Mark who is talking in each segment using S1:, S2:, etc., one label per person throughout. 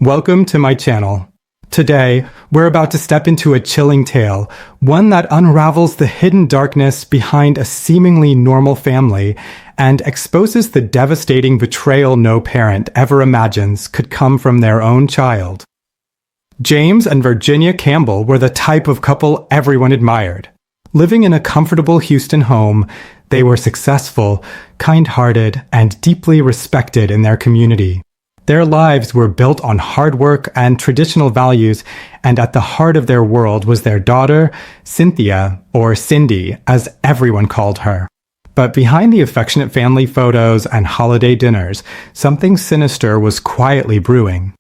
S1: Welcome to my channel. Today, we're about to step into a chilling tale, one that unravels the hidden darkness behind a seemingly normal family and exposes the devastating betrayal no parent ever imagines could come from their own child. James and Virginia Campbell were the type of couple everyone admired. Living in a comfortable Houston home, they were successful, kind-hearted, and deeply respected in their community. Their lives were built on hard work and traditional values, and at the heart of their world was their daughter, Cynthia, or Cindy, as everyone called her. But behind the affectionate family photos and holiday dinners, something sinister was quietly brewing.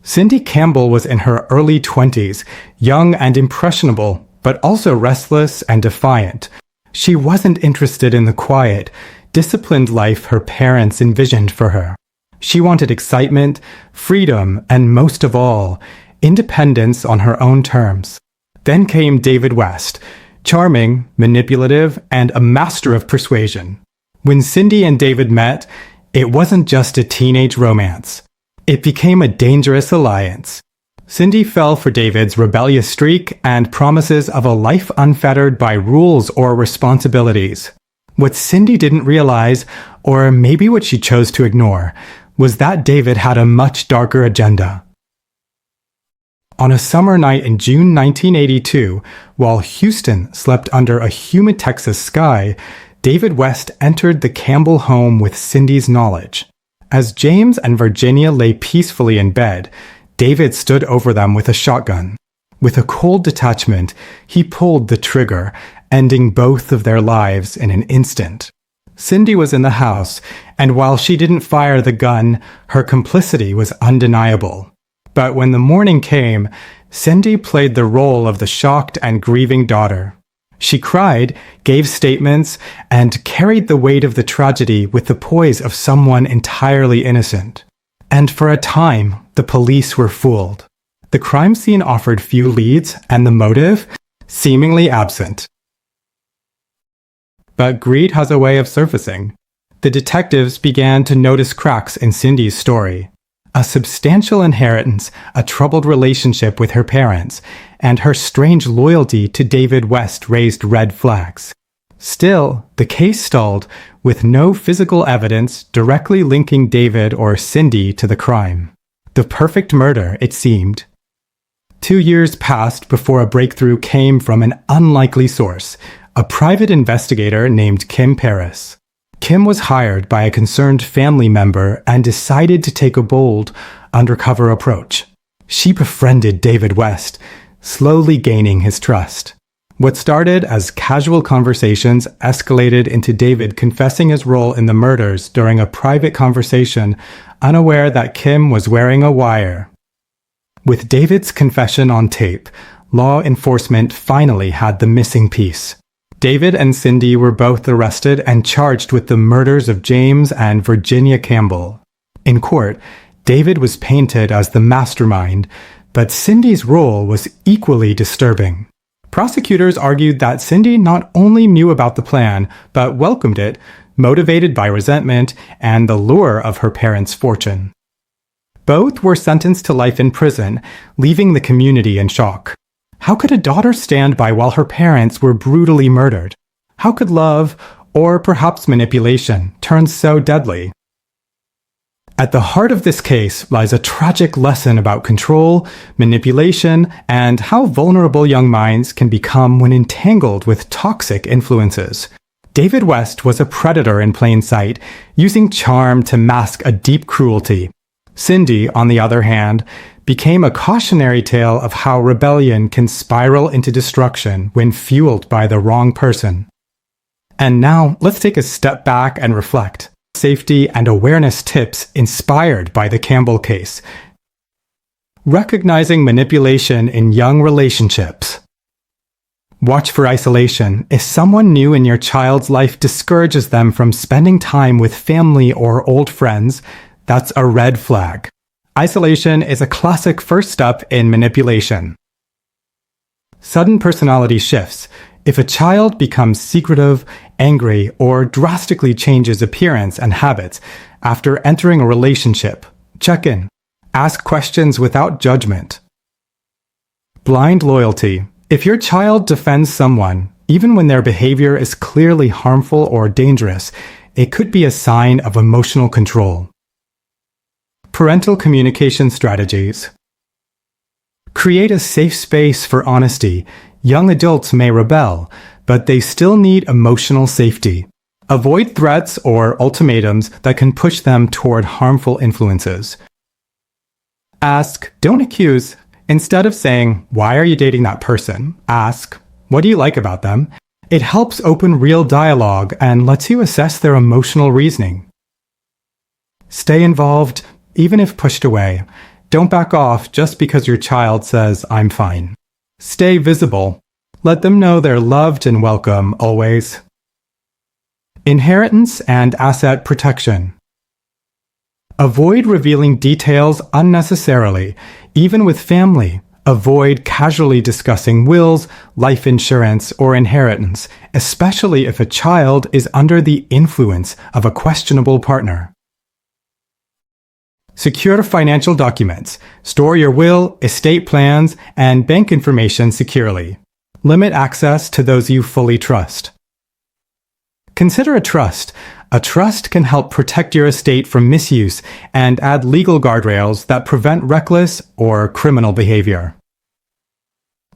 S1: Cindy Campbell was in her early 20s, young and impressionable, but also restless and defiant. She wasn't interested in the quiet, disciplined life her parents envisioned for her. She wanted excitement, freedom, and most of all, independence on her own terms. Then came David West, charming, manipulative, and a master of persuasion. When Cindy and David met, it wasn't just a teenage romance. It became a dangerous alliance. Cindy fell for David's rebellious streak and promises of a life unfettered by rules or responsibilities. What Cindy didn't realize, or maybe what she chose to ignore, was that David had a much darker agenda. On a summer night in June 1982, while Houston slept under a humid Texas sky, David West entered the Campbell home with Cindy's knowledge. As James and Virginia lay peacefully in bed, David stood over them with a shotgun. With a cold detachment, he pulled the trigger, ending both of their lives in an instant. Cindy was in the house, and while she didn't fire the gun, her complicity was undeniable. But when the morning came, Cindy played the role of the shocked and grieving daughter. She cried, gave statements, and carried the weight of the tragedy with the poise of someone entirely innocent. And for a time, the police were fooled. The crime scene offered few leads, and the motive, seemingly absent. But greed has a way of surfacing. The detectives began to notice cracks in Cindy's story. A substantial inheritance, a troubled relationship with her parents, and her strange loyalty to David West raised red flags. Still, the case stalled, with no physical evidence directly linking David or Cindy to the crime. The perfect murder, it seemed. 2 years passed before a breakthrough came from an unlikely source, a private investigator named Kim Paris. Kim was hired by a concerned family member and decided to take a bold, undercover approach. She befriended David West, slowly gaining his trust. What started as casual conversations escalated into David confessing his role in the murders during a private conversation, unaware that Kim was wearing a wire. With David's confession on tape, law enforcement finally had the missing piece. David and Cindy were both arrested and charged with the murders of James and Virginia Campbell. In court, David was painted as the mastermind, but Cindy's role was equally disturbing. Prosecutors argued that Cindy not only knew about the plan, but welcomed it, motivated by resentment and the lure of her parents' fortune. Both were sentenced to life in prison, leaving the community in shock. How could a daughter stand by while her parents were brutally murdered? How could love, or perhaps manipulation, turn so deadly? At the heart of this case lies a tragic lesson about control, manipulation, and how vulnerable young minds can become when entangled with toxic influences. David West was a predator in plain sight, using charm to mask a deep cruelty. Cindy, on the other hand, became a cautionary tale of how rebellion can spiral into destruction when fueled by the wrong person. And now, let's take a step back and reflect. Safety and awareness tips inspired by the Campbell case. Recognizing manipulation in young relationships. Watch for isolation. If someone new in your child's life discourages them from spending time with family or old friends, that's a red flag. Isolation is a classic first step in manipulation. Sudden personality shifts. If a child becomes secretive, angry, or drastically changes appearance and habits after entering a relationship, check in. Ask questions without judgment. Blind loyalty. If your child defends someone, even when their behavior is clearly harmful or dangerous, it could be a sign of emotional control. Parental communication strategies. Create a safe space for honesty. Young adults may rebel, but they still need emotional safety. Avoid threats or ultimatums that can push them toward harmful influences. Ask, don't accuse. Instead of saying, "Why are you dating that person?" ask, "What do you like about them?" It helps open real dialogue and lets you assess their emotional reasoning. Stay involved, even if pushed away. Don't back off just because your child says, "I'm fine." Stay visible. Let them know they're loved and welcome always. Inheritance and asset protection. Avoid revealing details unnecessarily, even with family. Avoid casually discussing wills, life insurance, or inheritance, especially if a child is under the influence of a questionable partner. Secure financial documents. Store your will, estate plans, and bank information securely. Limit access to those you fully trust. Consider a trust. A trust can help protect your estate from misuse and add legal guardrails that prevent reckless or criminal behavior.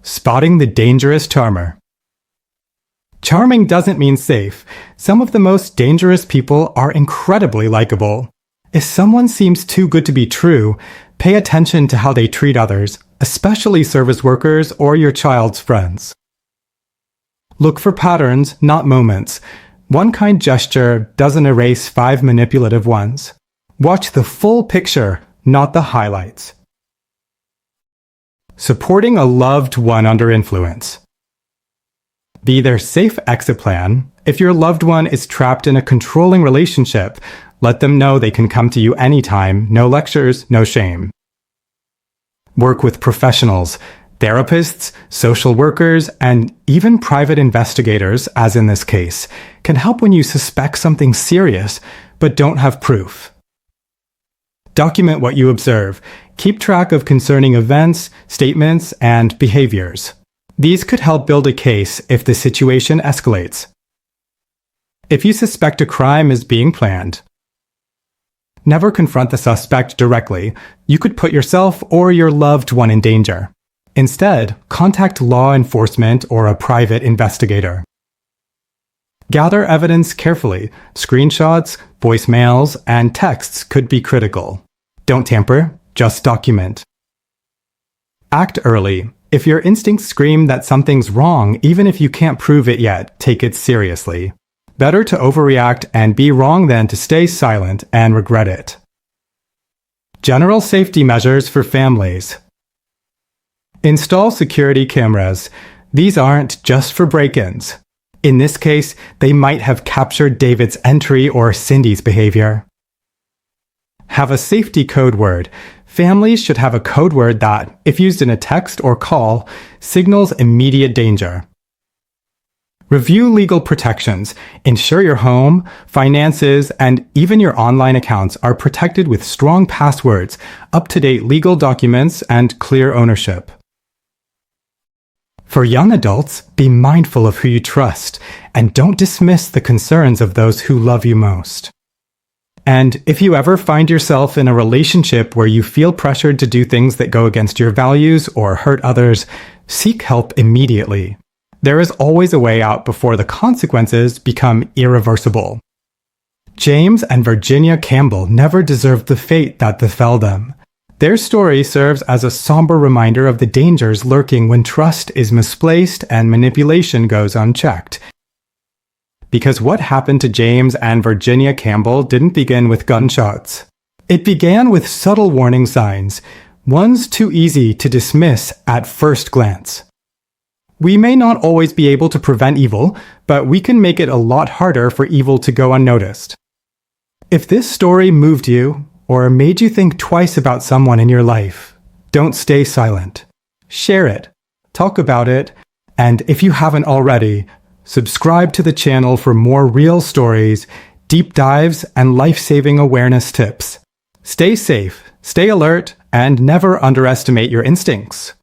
S1: Spotting the dangerous charmer. Charming doesn't mean safe. Some of the most dangerous people are incredibly likable. If someone seems too good to be true, pay attention to how they treat others, especially service workers or your child's friends. Look for patterns, not moments. One kind gesture doesn't erase 5 manipulative ones. Watch the full picture, not the highlights. Supporting a loved one under influence. Be their safe exit plan. If your loved one is trapped in a controlling relationship, let them know they can come to you anytime, no lectures, no shame. Work with professionals. Therapists, social workers, and even private investigators, as in this case, can help when you suspect something serious but don't have proof. Document what you observe. Keep track of concerning events, statements, and behaviors. These could help build a case if the situation escalates. If you suspect a crime is being planned, never confront the suspect directly. You could put yourself or your loved one in danger. Instead, contact law enforcement or a private investigator. Gather evidence carefully. Screenshots, voicemails, and texts could be critical. Don't tamper, just document. Act early. If your instincts scream that something's wrong, even if you can't prove it yet, take it seriously. Better to overreact and be wrong than to stay silent and regret it. General safety measures for families. Install security cameras. These aren't just for break-ins. In this case, they might have captured David's entry or Cindy's behavior. Have a safety code word. Families should have a code word that, if used in a text or call, signals immediate danger. Review legal protections. Ensure your home, finances, and even your online accounts are protected with strong passwords, up-to-date legal documents, and clear ownership. For young adults, be mindful of who you trust, and don't dismiss the concerns of those who love you most. And if you ever find yourself in a relationship where you feel pressured to do things that go against your values or hurt others, seek help immediately. There is always a way out before the consequences become irreversible. James and Virginia Campbell never deserved the fate that befell them. Their story serves as a somber reminder of the dangers lurking when trust is misplaced and manipulation goes unchecked. Because what happened to James and Virginia Campbell didn't begin with gunshots. It began with subtle warning signs, ones too easy to dismiss at first glance. We may not always be able to prevent evil, but we can make it a lot harder for evil to go unnoticed. If this story moved you, or made you think twice about someone in your life, don't stay silent. Share it, talk about it, and if you haven't already, subscribe to the channel for more real stories, deep dives, and life-saving awareness tips. Stay safe, stay alert, And never underestimate your instincts.